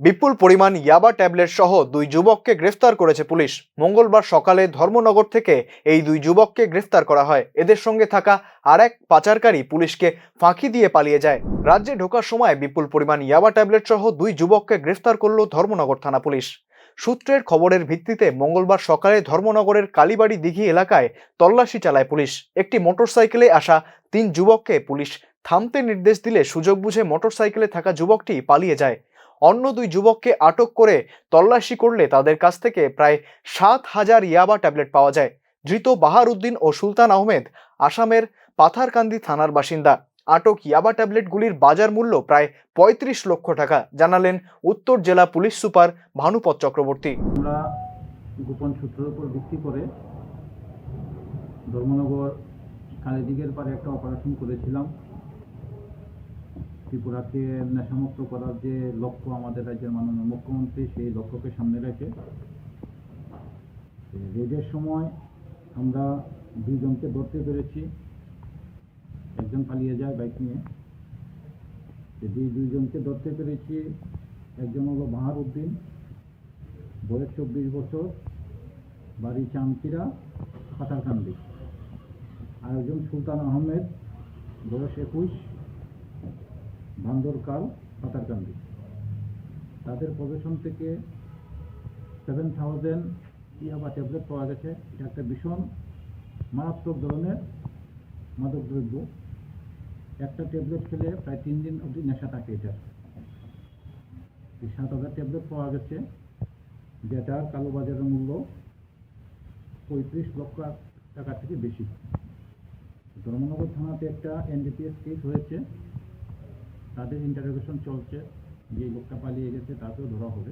বিপুল পরিমাণ ইয়াবা ট্যাবলেট সহ দুই যুবককে গ্রেফতার করেছে পুলিশ। মঙ্গলবার সকালে ধর্মনগর থেকে এই দুই যুবককে গ্রেফতার করা হয়। এদের সঙ্গে থাকা আর এক পাচারকারী পুলিশকে ফাঁকি দিয়ে পালিয়ে যায়। রাজ্যে ঢোকার সময় বিপুল পরিমাণ ইয়াবা ট্যাবলেট সহ দুই যুবককে গ্রেফতার করল ধর্মনগর থানা পুলিশ। সূত্রের খবরের ভিত্তিতে মঙ্গলবার সকালে ধর্মনগরের কালীবাড়ি দিঘি এলাকায় তল্লাশি চালায় পুলিশ। একটি মোটরসাইকেলে আসা তিন যুবককে পুলিশ থামতে নির্দেশ দিলে সুযোগ বুঝে মোটরসাইকেলে থাকা যুবকটি পালিয়ে যায়। অন্য দুই যুবককে আটক করে তল্লাশি করলে তাদের কাছ থেকে প্রায় 7,000 ইয়াবা ট্যাবলেট পাওয়া যায়। ধৃত বাহার উদ্দিন ও সুলতান আহমেদ আসামের পাথারকান্দি থানার বাসিন্দা। আটক ইয়াবা ট্যাবলেটগুলির বাজার মূল্য প্রায় 35 লক্ষ টাকা, জানালেন উত্তর জেলা পুলিশ সুপার ভানুপত চক্রবর্তী। আমরা গোপন সূত্রের উপর ভিত্তি করে ধর্মনগর কালীদিঘির পারে একটা অপারেশন করেছিলাম। ত্রিপুরাকে নেশামুক্ত করার যে লক্ষ্য আমাদের রাজ্যের মাননীয় মুখ্যমন্ত্রী, সেই লক্ষ্যকে সামনে রেখে রেডের সময় আমরা দুইজনকে ধরতে পেরেছি। একজন পালিয়ে যায় বাইক নিয়ে। দুইজনকে ধরতে পেরেছি। একজন হলো বাহার উদ্দিন, বয়স 24 বছর, বাড়ি চামচিরা, পাথারকান্দি। আর একজন সুলতান আহমেদ, বয়স 21, ভান্দরকাল, পাথারকান্দি। তাদের পজিশন থেকে 7,000 ইয়াবা ট্যাবলেট পাওয়া গেছে। এটা একটা ভীষণ মারাত্মক ধরনের মাদকদ্রব্য। একটা ট্যাবলেট খেলে প্রায় 3 দিন অবধি নেশা থাকে। এটা 7,000 ট্যাবলেট পাওয়া গেছে, যেটার কালোবাজারের মূল্য 35 লক্ষ টাকা থেকে বেশি। ধর্মনগর থানাতে একটা NDPS কেস হয়েছে। তাদের ইন্টারোগেশন চলছে। যে লোকটা পালিয়ে গেছে তাকেও ধরা হবে।